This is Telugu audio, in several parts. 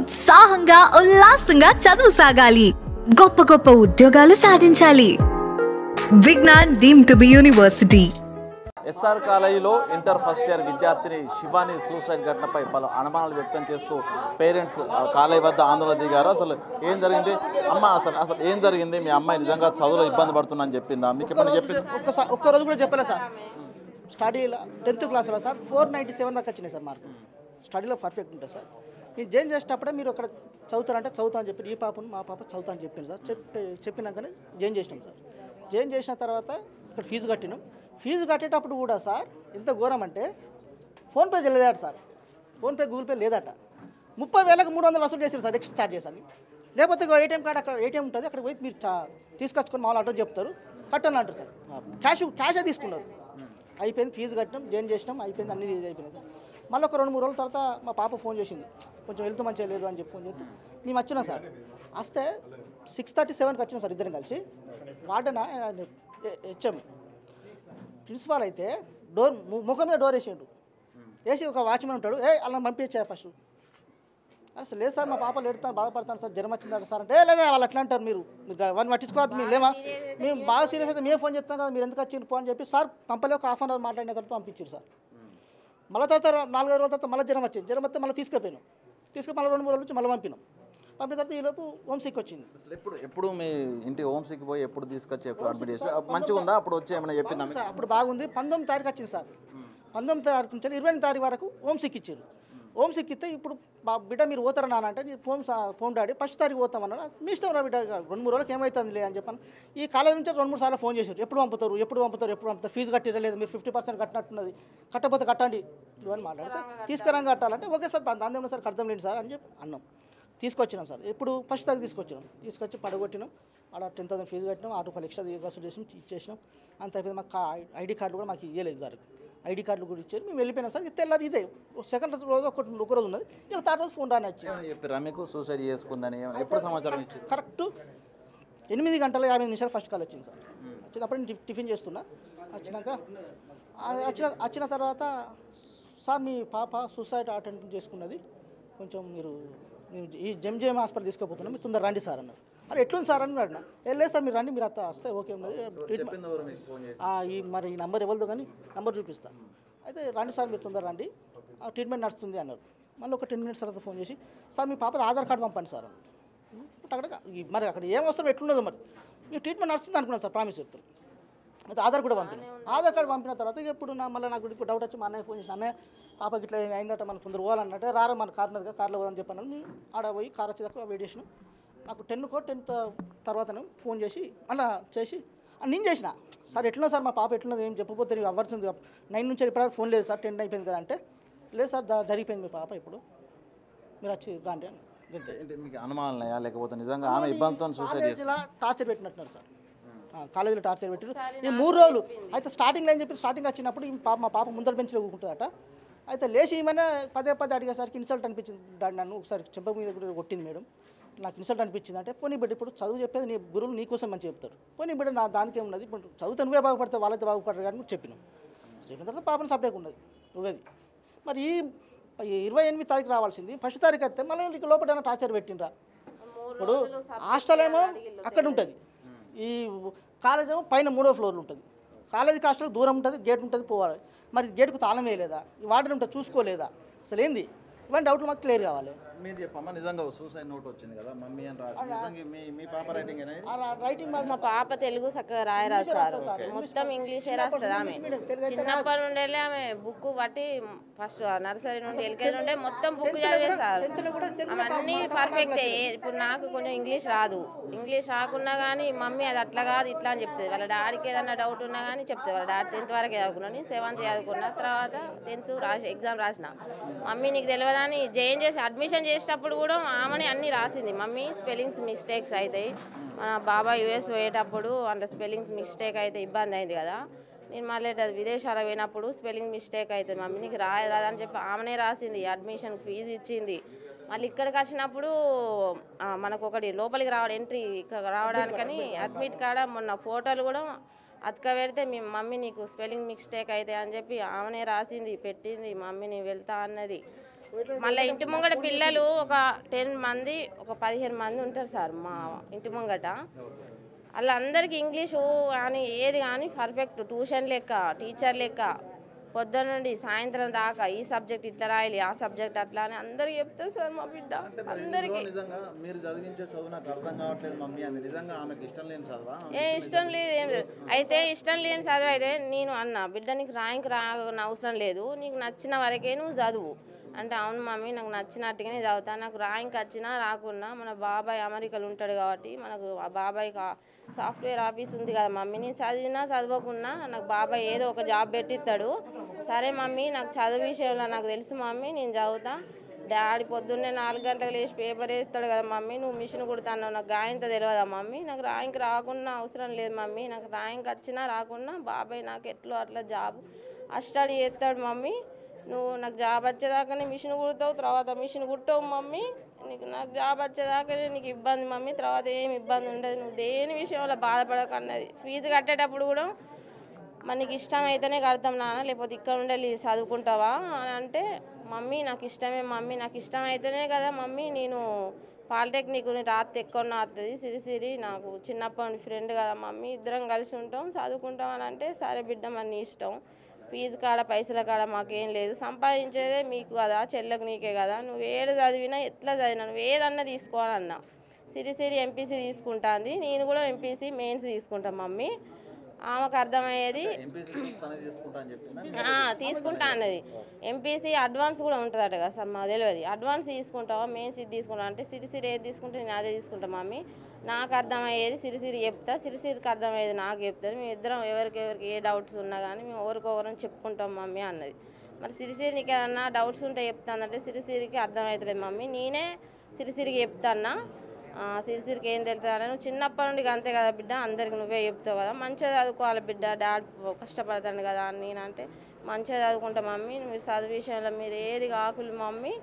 ఉత్సాహంగా ఉల్లాసంగా చదువు సాగాలి, గొప్ప గొప్ప ఉద్యోగాలు సాధించాలి. Vignan deemed to be university. SR కాలేజీలో ఇంటర్ ఫస్ట్ ఇయర్ విద్యార్థిని శివాని సూసైడ్ ఘటనపై పలు అనుమానాలు వ్యక్తం చేస్తూ పేరెంట్స్ కాలేజీ వద్ద ఆందోళన దిగారు. అసలు ఏం జరిగింది అమ్మ, అసలు ఏం జరిగింది? మీ అమ్మాయి నిజంగా చదువులో ఇబ్బంది పడుతుందని చెప్పిందా? మీకు ఎప్పుడు చెప్పింది? ఒక్కరోజు కూడా చెప్పలేదు సార్. స్టడీలో 10th క్లాస్లో సార్ 497 దాకా వచ్చినాయి సార్ మార్కులు. స్టడీలో పర్ఫెక్ట్ ఉంటుంది సార్. నేను జాయిన్ చేసేటప్పుడే మీరు అక్కడ చదువుతారంటే చదువుతా అని చెప్పి ఈ పాపను మా పాప చదువుతా అని చెప్పింది సార్. చెప్పినాకనే జాయిన్ చేసినాం సార్. జాయిన్ చేసిన తర్వాత ఇక్కడ ఫీజు కట్టినాం. ఫీజు కట్టేటప్పుడు కూడా సార్ ఎంత ఘోరం అంటే ఫోన్పే లేదట సార్. ఫోన్పే గూగుల్ పే లేదట. 30,000కు 300 వసూలు చేశారు సార్ ఎక్స్ట్రా ఛార్జెస్ అని. లేకపోతే ఏటీఎం కార్డు అక్కడ ఏటీఎం ఉంటుంది, అక్కడ పోయి మీరు తీసుకొచ్చుకొని మామూలు అడ్రస్ చెప్తారు, కట్టని అంటారు సార్. క్యాషే తీసుకున్నారు. అయిపోయింది, ఫీజు కట్టినాం, జాయిన్ చేసినాం, అయిపోయింది, అన్నీ అయిపోయింది సార్. మళ్ళీ ఒక 2-3 రోజుల తర్వాత మా పాప ఫోన్ చేసింది, కొంచెం హెల్త్ మంచిగా లేదు అని చెప్పి ఫోన్ చేస్తే మేము వచ్చినాం సార్. వస్తే 6:37కి వచ్చినాం సార్ ఇద్దరం కలిసి. వార్డెన్ హెచ్ఎం ప్రిన్సిపాల్ అయితే ముఖం మీద డోర్ వేసి ఒక వాచ్మెన్ ఉంటాడు, అలా పంపించా ఫస్ట్. అసలు లేదు సార్, మా పాప లేడుతాను, బాధపడతాను సార్, జ్వరం వచ్చిందా సార్ అంటే లేదా వాళ్ళు అట్లా అంటారు, మీరు వాళ్ళని పట్టించుకోవద్దు, మీరు లేమా, మేము బాగా సీరియస్ అయితే మేము ఫోన్ చేస్తాం కదా, మీరు ఎందుకు వచ్చింది ఫోన్ అని చెప్పి సార్ పంపలే. ఒక 1/2 అవర్ మాట్లాడిన తర్వాత పంపించారు సార్. మళ్ళీ తర్వాత 4 రోజుల తర్వాత మళ్ళీ జ్వరం వచ్చింది. జ్వరం వస్తే మళ్ళీ తీసుకుపోయాను. మళ్ళీ 2-3 రోజుల నుంచి మళ్ళీ పంపిన తర్వాత ఈలోపు హోమ్ సిక్ వచ్చింది. ఎప్పుడు మీ ఇంటి హోమ్ సిక్ పోయి ఎప్పుడు తీసుకొచ్చి ఎప్పుడు అడ్మిట్ చేసి మంచిగా ఉందా? అప్పుడు వచ్చి ఏమైనా చెప్పిందా సార్? అప్పుడు బాగుంది. 19వ తారీఖు వచ్చింది సార్. 19వ తారీఖు నుంచి 20వ తారీఖు వరకు హోమ్ సిక్ ఇచ్చారు. హోమ్ సిక్ ఇస్తే ఇప్పుడు బిడ్డ మీరు పోతారా నాన్న అంటే నేను ఫోన్ డాడీ 1st తారీఖు పోతామన్నా. మీ ఇష్టం రా బిడ్డ, 2-3 రోజులకి ఏమవుతుంది లే అని చెప్పాను. ఈ కాలేజ్ నుంచి 2-3 సార్లు ఫోన్ చేశారు, ఎప్పుడు పంపుతారు, ఫీజు కట్టిరా లేదు, మీరు 50% కట్టినట్టున్నది, కట్టకపోతే కట్టండి ఇవన్నీ మాట్లాడితే తీసుకురాగా కట్టాలంటే ఓకే సార్, దాని ఏమన్నా సార్ కడతాం లేండి సార్ అని చెప్పి అన్నాం. తీసుకొచ్చినాం సార్. ఇప్పుడు 1st తారీఖు తీసుకొచ్చి పడగొట్టినాం. అక్కడ 10,000 ఫీజు కట్టినాం, 6 రూపాయలు ఎక్స్ట్రా వసూలు చేసి ఇచ్చేసినాం. అంత అయిపోయింది. మాకు ఐడి కార్డులు కూడా మాకు ఇవ్వలేదు వారు. ఐడి కార్డులు కూడా ఇచ్చారు. మేము వెళ్ళిపోయినాం సార్. తెల్లారి ఇదే సెకండ్ రోజు ఒక రోజు ఉన్నది. ఇలా 3rd రోజు ఫోన్ రాని వచ్చింది. చెప్పారు మీకు సూసైడ్ చేసుకుందని ఎప్పుడు సమాచారం ఇచ్చింది? కరెక్ట్ 8:50 ఫస్ట్ కాల్ వచ్చింది సార్. వచ్చినప్పుడు నేను టిఫిన్ చేస్తున్నా. వచ్చిన తర్వాత సార్ మీ పాప సూసైడ్ అటెంప్ట్ చేసుకున్నది, కొంచెం మీరు ఈ జెమ్జేఎం హాస్పిటల్ తీసుకుపోతున్నాం, మీరు తొందర రండి సార్ అన్నారు. అరే ఎట్లుంది సార్ అని అడినా. వెళ్ళలేదు సార్, మీరు రండి, మీరు వస్తే ఓకే ఉన్నది, మరి ఈ నెంబర్ ఇవ్వదు కానీ నెంబర్ చూపిస్తా, అయితే రండి సార్, మీరు తొందర రండి, ట్రీట్మెంట్ నడుస్తుంది అన్నారు. మళ్ళీ ఒక 10 minutes తర్వాత ఫోన్ చేసి సార్ మీ పాప ఆధార్ కార్డు పంపండి సార్ అన్నారు. అక్కడ మరి అక్కడ ఏం అవసరం ఎట్లున్నదో మరి మీరు ట్రీట్మెంట్ నడుస్తుంది అనుకున్నాను సార్, ప్రామిస్ చెప్తాను. అయితే ఆధార్ కూడా పంపిన. ఆధార్ కార్డు పంపిన తర్వాత ఇప్పుడు మళ్ళీ నాకు ఇప్పుడు డౌట్ వచ్చి మా అన్నయ్య ఫోన్ చేసిన, అన్నయ్య పాపకి ఇట్లా అయిందట, మనం తొందర పోవాలన్నట్టే, రారా మన కార్లో పోదని చెప్పాను. ఆడ పోయి కార్ వచ్చేదాకా వెయిట్ చేసినాం. నాకు 10 తర్వాత ఫోన్ చేసి అలా చేసి నేను చేసిన సార్ ఎట్లున్నా సార్ మా పాప ఎట్లున్నది ఏం చెప్పకపోతే నీకు అవ్వాల్సింది 9 నుంచి ఇప్పటివరకు ఫోన్ లేదు సార్, 10 అయిపోయింది కదా అంటే లేదు సార్ జరిగిపోయింది మీ పాప, ఇప్పుడు మీరు వచ్చి రాండి అని. మీకు అనుమానాలయా లేకపోతే నిజంగా ఆమె ఇబ్బందితో సూసైడ్ టార్చర్ పెట్టినట్టున్నారు సార్. కాలేజీలో టార్చర్ పెట్టారు ఈ 3 రోజులు. అయితే స్టార్టింగ్లో ఏం చెప్పి స్టార్టింగ్ వచ్చినప్పుడు మా పాప ముందర బెంచ్లో కూకుంటుందట. అయితే లేచి ఏమైనా పదే అడిగేసరికి ఇన్సల్ట్ అనిపించింది. డాడీ నన్ను ఒకసారి చెంప మీద కూడా కొట్టింది మేడం, నాకు ఇన్సల్ట్ అనిపించింది అంటే, పోనీ బిడ్డ ఇప్పుడు చదువు చెప్పేది నీ గురువులు నీకోసం అని చెప్తారు, పోనీ బిడ్డ నా దానికి ఏమున్నది, ఇప్పుడు చదువుతా నువ్వే బాగుపడతావు వాళ్ళైతే బాగుపడరు కానీ చెప్పిన తర్వాత పాపను సపరేట్గా ఉన్నది ఉగాది. మరి ఈ 28వ తారీఖు రావాల్సింది 1st తారీఖు అయితే మళ్ళీ లోపల టార్చర్ పెట్టిండ్రా. ఇప్పుడు హాస్టల్ ఏమో అక్కడ ఉంటుంది, ఈ కాలేజ్ ఏమో పైన 3వ ఫ్లోర్లో ఉంటుంది. కాలేజీకి హాస్టల్ దూరం ఉంటుంది, గేట్ ఉంటుంది, పోవాలి. మరి గేట్కు తాళం వేయలేదా, ఈ వార్డెన్ ఉంటుంది చూసుకోలేదా, అసలు ఏంది, ఇవన్నీ డౌట్లు మాకు క్లియర్ కావాలి. మీరు చెప్పమ్మా, నిజంగా సూసైడ్ నోట్ వచ్చింది కదా మమ్మీ అని రాసి, మీ పాప రైటింగ్ రైటింగ్ మా పాప తెలుగు చక్కగా రాయరాదు సార్, మొత్తం ఇంగ్లీషే రాస్తుంది. ఆమె చిన్నప్పటి నుండి ఆమె బుక్ బట్టి ఫస్ట్ నర్సరీ నుండి ఎల్కేజీ నుండి మొత్తం బుక్ చదివేసారు. ఆమె అన్నీ పర్ఫెక్టే. ఇప్పుడు నాకు కొంచెం ఇంగ్లీష్ రాదు, ఇంగ్లీష్ రాకున్నా కానీ మమ్మీ అది అట్లా కాదు ఇట్లా అని చెప్తుంది. వాళ్ళ డాడీకి ఏదన్నా డౌట్ ఉన్నా కానీ చెప్తుంది. వాళ్ళ డాడీ 10th వరకే చదువుకున్నాను, 7th చదువుకున్నా, తర్వాత 10th ఎగ్జామ్ రాసిన. మమ్మీ నీకు తెలియదని జాయిన్ చేసి అడ్మిషన్ చేసేటప్పుడు కూడా ఆమెనే అన్నీ రాసింది. మమ్మీ స్పెల్లింగ్స్ మిస్టేక్స్ అవుతాయి, మన బాబాయ్ US పోయేటప్పుడు అందులో స్పెల్లింగ్స్ మిస్టేక్ అయితే ఇబ్బంది అయింది కదా, నేను మళ్ళీ విదేశాలకు పోయినప్పుడు స్పెల్లింగ్ మిస్టేక్ అవుతుంది మమ్మీ నీకు రాదని చెప్పి ఆమెనే రాసింది. అడ్మిషన్ ఫీజు ఇచ్చింది. మళ్ళీ ఇక్కడికి వచ్చినప్పుడు మనకు ఒకటి లోపలికి ఎంట్రీ రావడానికని అడ్మిట్ కాడ మొన్న ఫోటోలు కూడా అతక పెడితే మీ మమ్మీ నీకు స్పెల్లింగ్ మిస్టేక్ అయితే అని చెప్పి ఆమెనే రాసింది, పెట్టింది. మమ్మీ నేను వెళ్తా అన్నది. మళ్ళీ ఇంటి ముంగట పిల్లలు ఒక 10 మంది ఒక 15 మంది ఉంటారు సార్ మా ఇంటి ముంగట. వాళ్ళందరికీ ఇంగ్లీషు కానీ ఏది కానీ పర్ఫెక్ట్, ట్యూషన్ లెక్క, టీచర్ లెక్క, పొద్దున్న నుండి సాయంత్రం దాకా ఈ సబ్జెక్ట్ ఇట్లా రాయాలి, ఆ సబ్జెక్ట్ అట్లా అని అందరికి చెప్తారు సార్ మా బిడ్డ. అందరికీ నిజంగా మీరు చదివించే చదువు నాకు అర్థం కావట్లేదు మమ్మీ అని నిజంగా ఆమెకు ఇష్టం లేని చదువా? ఇష్టం లేదు, ఏం లేదు. అయితే ఇష్టం లేని చదువు అయితే నేను అన్నా, బిడ్డ నీకు ర్యాంక్ అవసరం లేదు, నీకు నచ్చిన వరకే నువ్వు చదువు అంటే, అవును మమ్మీ నాకు నచ్చినట్టుగానే చదువుతాను, నాకు ర్యాంక్ వచ్చినా రాకున్నా మన బాబాయ్ అమెరికాలో ఉంటాడు కాబట్టి మనకు ఆ బాబాయ్ సాఫ్ట్వేర్ ఆఫీస్ ఉంది కదా మమ్మీ, నేను చదివినా చదవకున్నా నాకు బాబాయ్ ఏదో ఒక జాబ్ పెట్టిస్తాడు. సరే మమ్మీ నాకు చదువు విషయంలో నాకు తెలుసు మమ్మీ, నేను చదువుతా. డాడీ పొద్దున్నే 4 గంటలకు లేచి పేపర్ వేస్తాడు కదా మమ్మీ, నువ్వు మిషన్ కుడతాను, నాకు గాయంతో తెలియదా మమ్మీ, నాకు ర్యాంక్ రాకున్నా అవసరం లేదు మమ్మీ, నాకు ర్యాంక్ వచ్చినా రాకున్నా బాబాయ్ నాకు ఎట్లో అట్లా జాబ్ స్టడీ చేస్తాడు మమ్మీ, నువ్వు నాకు జాబ్ వచ్చేదాకానే మిషన్ కుడతావు, తర్వాత మిషన్ కుట్టవు మమ్మీ, నాకు జాబ్ వచ్చేదాకానే నీకు ఇబ్బంది మమ్మీ, తర్వాత ఏమి ఇబ్బంది ఉండదు, నువ్వు దేని విషయంలో బాధపడకన్నది. ఫీజు కట్టేటప్పుడు కూడా మరి నీకు ఇష్టం అయితేనే కడతాం నాన్న, లేకపోతే ఇక్కడ ఉండాలి చదువుకుంటావా అని అంటే, మమ్మీ నాకు ఇష్టమే మమ్మీ, నాకు ఇష్టం అయితేనే కదా మమ్మీ నేను పాలిటెక్నిక్ రాత్రి ఎక్కువ వస్తుంది, సిరిసిరి నాకు చిన్నప్పటి ఫ్రెండ్ కదా మమ్మీ, ఇద్దరం కలిసి ఉంటాం చదువుకుంటాం అని అంటే, సరే బిడ్డ మరి నీ ఇష్టం, ఫీజు కాడ పైసల కాడ మాకేం లేదు, సంపాదించేదే మీకు కదా, చెల్లెకు నీకే కదా, నువ్వు ఏడు చదివినా ఎట్లా చదివినా నువ్వు ఏదన్నా తీసుకోవాలన్నా. సిరిసిరి ఎంపీసీ తీసుకుంటుంది, నేను కూడా ఎంపీసీ మెయిన్స్ తీసుకుంటాను మమ్మీ, ఆమెకు అర్థమయ్యేది తీసుకుంటా అన్నది. ఎంపీసీ అడ్వాన్స్ కూడా ఉంటుందట కదా సార్, మాకు తెలియదు. అడ్వాన్స్ తీసుకుంటావా మెయిన్స్ ఇది తీసుకుంటావా అంటే, సిరిసిరి ఏది తీసుకుంటే నేను అదే తీసుకుంటా మమ్మీ, నాకు అర్థమయ్యేది సిరిసిరి చెప్తా, సిరిసిరికి అర్థమయ్యేది నాకు చెప్తారు, మేము ఇద్దరం ఎవరికి ఏ డౌట్స్ ఉన్నా కానీ మేము ఒకరికొకరం చెప్పుకుంటాం మమ్మీ అన్నది. మరి సిరిసిరి నీకు ఏదన్నా డౌట్స్ ఉంటే చెప్తానంటే, సిరిసిరికి అర్థమవుతలేదు మమ్మీ, నేనే సిరిసిరికి చెప్తాన్నా, సిరిసిరికి ఏం తెలుతుందంటే, నువ్వు చిన్నప్పటి నుండి అంతే కదా బిడ్డ, అందరికి నువ్వే చెప్తావు కదా, మంచిగా చదువుకోవాలి బిడ్డ, డాడ్ కష్టపడతాను కదా అని నేనంటే, మంచిగా చదువుకుంటా మమ్మీ, నువ్వు చదువు విషయంలో మీరు ఏది కాకులు మమ్మీ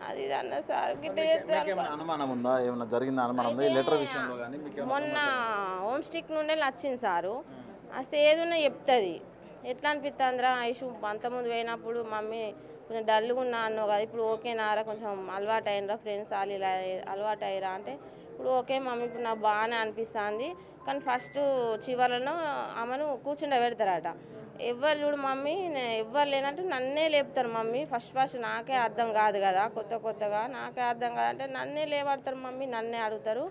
అది ఇది అన్న సార్. అనుమానం ఉందా, ఏమైనా జరిగిందా అనుమానం ఉందా ఈ లెటర్ విషయంలో కానీ? మొన్న హోమ్ స్టిక్ నుండే వచ్చింది సారు, అసలు ఏదున్నా చెప్తుంది, ఎట్లా అనిపిస్తుందిరా ఐషు అంతకుముందు పోయినప్పుడు మమ్మీ కొంచెం డల్గా ఉన్నా అన్నావు కదా, ఇప్పుడు ఓకేనారా, కొంచెం అలవాటు అయినరా, ఫ్రెండ్స్ వాళ్ళు ఇలా అలవాటు అయ్యారా అంటే, ఇప్పుడు ఓకే మమ్మీ ఇప్పుడు నాకు బాగానే అనిపిస్తుంది, కానీ ఫస్ట్ చివరలో ఆమెను కూర్చుండబెడతారట, ఎవ్వరు చూడు మమ్మీ ఎవ్వరు లేనంటే నన్నే లేపుతారు మమ్మీ, ఫస్ట్ నాకే అర్థం కాదు కదా, కొత్తగా నాకే అర్థం కాదంటే నన్నే లేపడతారు మమ్మీ, నన్నే అడుగుతారు.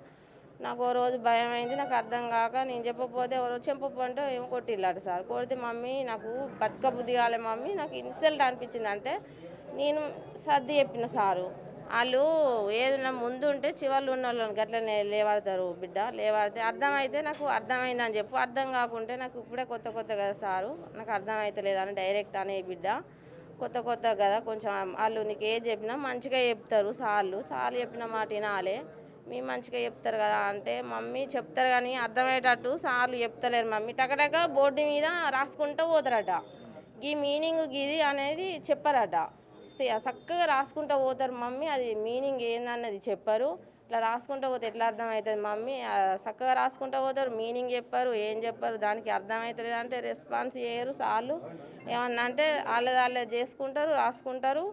నాకు ఓ రోజు భయం అయింది, నాకు అర్థం కాక నేను చెప్పకపోతే ఎవరో చెంపంటే ఏమో కొట్టిల్లాడు సార్, కొడితే మమ్మీ నాకు బతుక బుద్ధి కాలే మమ్మీ, నాకు ఇన్సల్ట్ అనిపించింది. అంటే నేను సర్ది చెప్పిన సారు, వాళ్ళు ఏదైనా ముందు ఉంటే చివర్లు ఉన్న వాళ్ళని గట్లనే లేవాడతారు బిడ్డ, లేవాడితే అర్థమైతే నాకు అర్థమైందని చెప్పు, అర్థం కాకుంటే నాకు ఇప్పుడే కొత్త కదా సారు, నాకు అర్థమవుతలేదని డైరెక్ట్ అనే బిడ్డ, కొత్త కదా కొంచెం వాళ్ళు నీకు ఏది చెప్పినా మంచిగా చెప్తారు సార్లు, చాలా చెప్పిన మాట వినాలే, మీ మంచిగా చెప్తారు కదా అంటే, మమ్మీ చెప్తారు కానీ అర్థమయ్యేటట్టు సార్లు చెప్తలేరు మమ్మీ, టకటక బోర్డు మీద రాసుకుంటూ పోతారట, ఈ మీనింగ్ గిది అనేది చెప్పారట, చక్కగా రాసుకుంటూ పోతారు మమ్మీ, అది మీనింగ్ ఏందన్నది చెప్పరు, ఇట్లా రాసుకుంటూ పోతే ఎట్లా అర్థమవుతుంది మమ్మీ, చక్కగా రాసుకుంటూ పోతారు, మీనింగ్ చెప్పారు, ఏం చెప్పారు, దానికి అర్థమవుతలేదు అంటే రెస్పాన్స్ చేయరు సార్లు, ఏమన్నా అంటే వాళ్ళే చేసుకుంటారు, రాసుకుంటారు,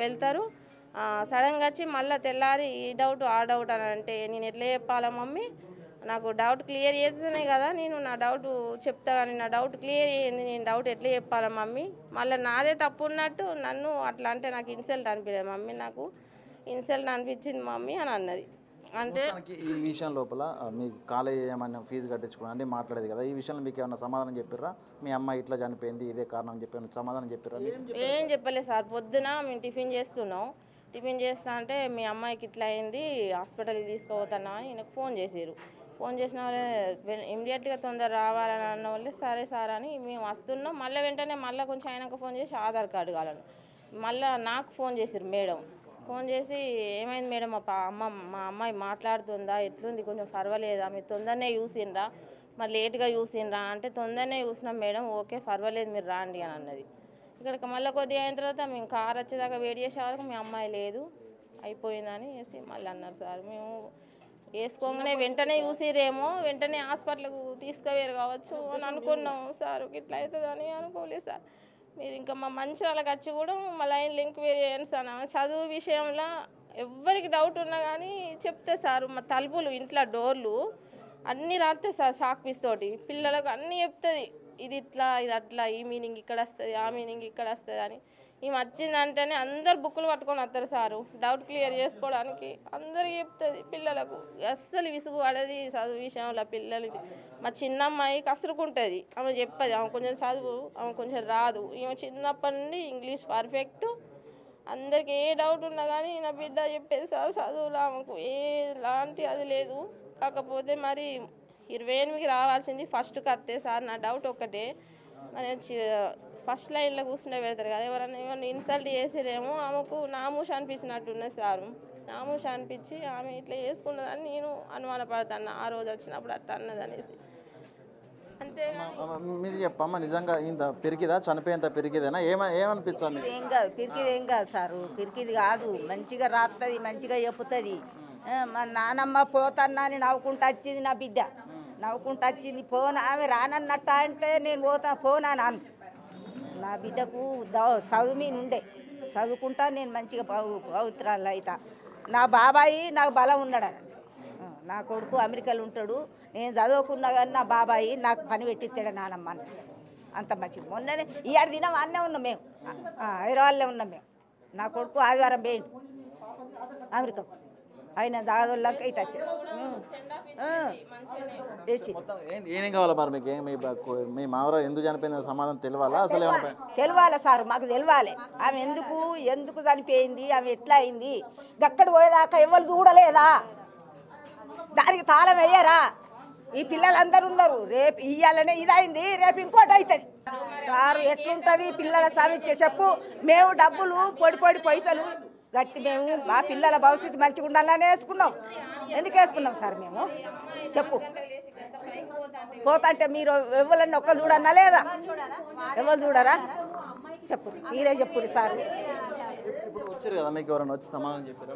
వెళ్తారు, సడన్గా వచ్చి మళ్ళీ తెల్లారి ఈ డౌట్ ఆ డౌట్ అని అంటే నేను ఎట్లా చెప్పాలా మమ్మీ, నాకు డౌట్ క్లియర్ చేస్తేనే కదా నేను నా డౌట్ చెప్తా, కానీ నా డౌట్ క్లియర్ అయ్యింది, నేను డౌట్ ఎట్లా చెప్పాలా మమ్మీ, మళ్ళీ నాదే తప్పు ఉన్నట్టు నన్ను అట్లా అంటే నాకు ఇన్సల్ట్ అనిపించలేదు మమ్మీ, నాకు ఇన్సల్ట్ అనిపించింది మమ్మీ అని అన్నది. అంటే ఈ విషయం లోపల మీ కాలేజ్ ఏమైనా ఫీజు కట్టించుకున్నా అంటే మాట్లాడేది కదా, ఈ విషయంలో మీకు ఏమైనా సమాధానం చెప్పారా, మీ అమ్మాయి ఇట్లా చనిపోయింది ఇదే కారణం అని చెప్పి సమాధానం చెప్పారా? ఏం చెప్పలేదు సార్, పొద్దున మేము టిఫిన్ చేస్తున్నాం, టిఫిన్ చేస్తా అంటే మీ అమ్మాయికి ఇట్లా అయింది హాస్పిటల్కి తీసుకుపోతున్నా అని నాకు ఫోన్ చేసారు, ఫోన్ చేసిన వాళ్ళే ఇమ్మీడియట్గా తొందర రావాలని అన్న వాళ్ళే సరే సార్ అని మేము వస్తున్నాం, మళ్ళీ వెంటనే మళ్ళీ కొంచెం అయినాక ఫోన్ చేసి ఆధార్ కార్డు కావాలని మళ్ళీ నాకు ఫోన్ చేసారు మేడం, ఫోన్ చేసి ఏమైంది మేడం మా అమ్మాయి మాట్లాడుతుందా, ఎట్లుంది, కొంచెం పర్వాలేదా, మీరు తొందరనే చూసిండ్రా, మరి లేట్గా చూసిండ్రా అంటే, తొందరనే చూసినాం మేడం, ఓకే పర్వాలేదు మీరు రాండి అని అన్నది. ఇక్కడికి మళ్ళీ కొద్దిగా అయిన తర్వాత మేము కార్ వచ్చేదాకా వెయిట్ చేసే వరకు మీ అమ్మాయి లేదు అయిపోయిందని వేసి మళ్ళీ అన్నారు సార్, మేము వేసుకోగానే వెంటనే చూసిరేమో వెంటనే హాస్పిటల్కు తీసుకువేరు కావచ్చు అని అనుకున్నాం సార్, ఇట్లా అవుతుందని అనుకోలేదు సార్, మీరు ఇంకా మా మంచిర్యాలకు వచ్చి కూడా మా లైన్లో ఎంక్వైరీ చేయండి సార్. చదువు విషయంలో ఎవరికి డౌట్ ఉన్నా కానీ చెప్తే సార్. మా తలుపులు ఇంట్లో డోర్లు అన్నీ రాస్తే సార్ షాక్ పీస్ తోటి పిల్లలకు అన్నీ చెప్తుంది. ఇది ఇట్లా ఇది అట్లా, ఈ మీనింగ్ ఇక్కడ వస్తుంది, ఆ మీనింగ్ ఇక్కడ వస్తుంది అని. ఈమె వచ్చిందంటేనే అందరు బుక్కులు పట్టుకొని వస్తారు సారు డౌట్ క్లియర్ చేసుకోవడానికి. అందరికి చెప్తుంది పిల్లలకు. అస్సలు విసుగు పడది చదువు విషయంలో పిల్లలది. మా చిన్నమ్మాయి కసురుకుంటుంది, ఆమె చెప్పదు. ఆమె కొంచెం చదువు, ఆమె కొంచెం రాదు. ఈమె చిన్నప్పటి నుండి ఇంగ్లీష్ పర్ఫెక్ట్. అందరికి ఏ డౌట్ ఉన్నా కానీ నా బిడ్డ చెప్పేది సార్. చదువులో ఆమెకు ఎలాంటి అది లేదు. కాకపోతే మరి 28కి రావాల్సింది ఫస్ట్కి వస్తే సార్. నా డౌట్ ఒక్కటే, మరి ఫస్ట్ లైన్లో కూర్చుంటే పెడతారు కదా, ఎవరైనా ఏమన్నా ఇన్సల్ట్ చేసిరేమో ఆమెకు నామూష అనిపించినట్టున్నది సారు. నామూష అనిపించి ఆమె ఇట్లా చేసుకున్నదని నేను అనుమానపడతాను. ఆ రోజు వచ్చినప్పుడు అట్లా అన్నది అనేసి. అంతే మీరు చెప్పమ్మా, నిజంగా ఇంత పెరిగిదా, చనిపోయేంత పెరిగిదేనా? ఏమనిపిస్తుంది? ఏం కాదు, పిరికిది ఏం కాదు సారు. పిరికిది కాదు, మంచిగా రాస్తుంది, మంచిగా చెప్పుతుంది. మా నానమ్మ పోతన్నా అని నవ్వుకుంటూ వచ్చింది నా బిడ్డ. నవ్వుకుంటూ వచ్చింది. ఆమె రానన్నట్ట అంటే నేను పోనా నాను. నా బిడ్డకు చదువు మీద ఉండే చదువుకుంటా నేను మంచిగా పవిత్రాలు అవుతా. నా బాబాయి నాకు బలం ఉన్నాడు. నా కొడుకు అమెరికాలో ఉంటాడు. నేను చదువుకున్నా కానీ నా బాబాయి నాకు పని పెట్టిస్తాడు నానమ్మ. అంత మంచిగా మొన్ననే ఈ 6 దినం అన్నే ఉన్నాం మేము, హైదరాబాద్లో ఉన్నాం మేము. నా కొడుకు ఆదివారం పోయిండు అమెరికా. ఆయన జాగదోళ్ళకి ఇటు వచ్చాడు. ఏం కావాలి మరి మీకు? మీ మావరాలు ఎందుకు చనిపోయింది సమాధానం తెలియాలా? అసలు తెలియాలి సార్, మాకు తెలియాలి. ఆమె ఎందుకు చనిపోయింది, ఆమె ఎట్లా అయింది. గక్కడ పోయేదాకా ఎవరు చూడలేదా? దానికి తాళం వేయరా? ఈ పిల్లలందరూ ఉన్నారు. రేపు ఇయ్యాలనే ఇదైంది, రేపు ఇంకోటి అవుతుంది సార్. ఎట్లుంటుంది పిల్లల సమస్య చెప్పు. మేము డబ్బులు పొడి పైసలు గట్టి మేము మా పిల్లల భవిష్యత్తు మంచిగా ఉండాలని వేసుకున్నాం. ఎందుకు వేసుకున్నాం సార్ మేము చెప్పు. పోతంటే మీరు ఎవరన్నా ఒక్కరు చూడన్నా లేదా? ఎవరు చూడరా చెప్పు, మీరే చెప్పురు సార్. వచ్చారు కదా, మీకు ఎవరైనా వచ్చి సమాధానం చెప్పారా?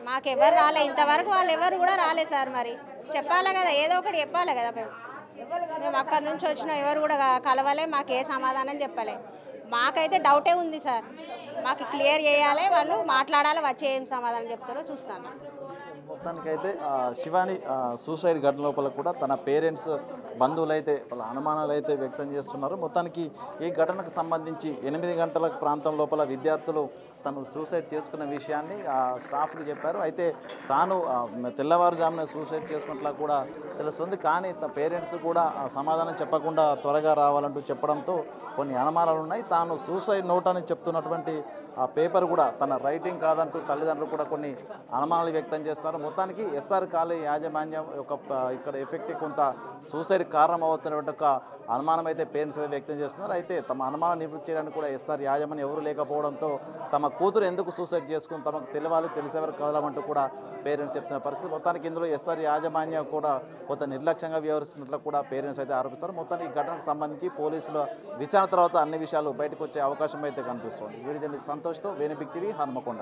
మాకెవరు రాలే ఇంతవరకు, వాళ్ళు ఎవరు కూడా రాలేదు సార్. మరి చెప్పాలి కదా, ఏదో ఒకటి చెప్పాలి కదా. మేము అక్కడి నుంచి వచ్చిన ఎవరు కూడా కలవాలే, మాకు ఏ సమాధానం చెప్పలే. మాకైతే డౌటే ఉంది సార్. మాకు క్లియర్ చేయాలి, వాళ్ళు మాట్లాడాలి, వచ్చి ఏం సమాధానం చెప్తారో చూస్తాను. మొత్తానికైతే శివాని సూసైడ్ ఘటన లోపల కూడా తన పేరెంట్స్, బంధువులు అయితే వాళ్ళ అనుమానాలు అయితే వ్యక్తం చేస్తున్నారు. మొత్తానికి ఈ ఘటనకు సంబంధించి 8 గంటల ప్రాంతం లోపల విద్యార్థులు తను సూసైడ్ చేసుకున్న విషయాన్ని స్టాఫ్కి చెప్పారు. అయితే తాను తెల్లవారుజామున సూసైడ్ చేసుకున్నట్లా కూడా తెలుస్తుంది. కానీ పేరెంట్స్ కూడా సమాధానం చెప్పకుండా త్వరగా రావాలంటూ చెప్పడంతో కొన్ని అనుమానాలు ఉన్నాయి. తాను సూసైడ్ నోట్ అని చెప్తున్నటువంటి ఆ పేపర్ కూడా తన రైటింగ్ కాదంటూ తల్లిదండ్రులు కూడా కొన్ని అనుమానాలు వ్యక్తం చేస్తారు. మొత్తానికి ఎస్ఆర్ కాలేజ్ యాజమాన్యం ఇక్కడ ఎఫెక్ట్ కొంత సూసైడ్ కారణం అవ్వచ్చినటువంటి ఒక అనుమానం అయితే పేరెంట్స్ అయితే వ్యక్తం చేస్తున్నారు. అయితే తమ అనుమానం నివృత్తి చేయడానికి కూడా ఎస్ఆర్ యాజమాన్యం ఎవరు లేకపోవడంతో తమ కూతురు ఎందుకు సూసైడ్ చేసుకుని తమకు తెలియాలి, తెలిసేవారు కదలమంటూ కూడా పేరెంట్స్ చెప్తున్న పరిస్థితి. మొత్తానికి ఇందులో ఎస్ఆర్ యాజమాన్యం కూడా కొంత నిర్లక్ష్యంగా వ్యవహరిస్తున్నట్లు కూడా పేరెంట్స్ అయితే ఆరోపిస్తారు. మొత్తానికి ఈ ఘటనకు సంబంధించి పోలీసుల విచారణ తర్వాత అన్ని విషయాలు బయటకు వచ్చే అవకాశం అయితే కనిపిస్తుంది. వీడియో సంతోష్తో వేణు బిగ్ టీవీ హన్మకొండ.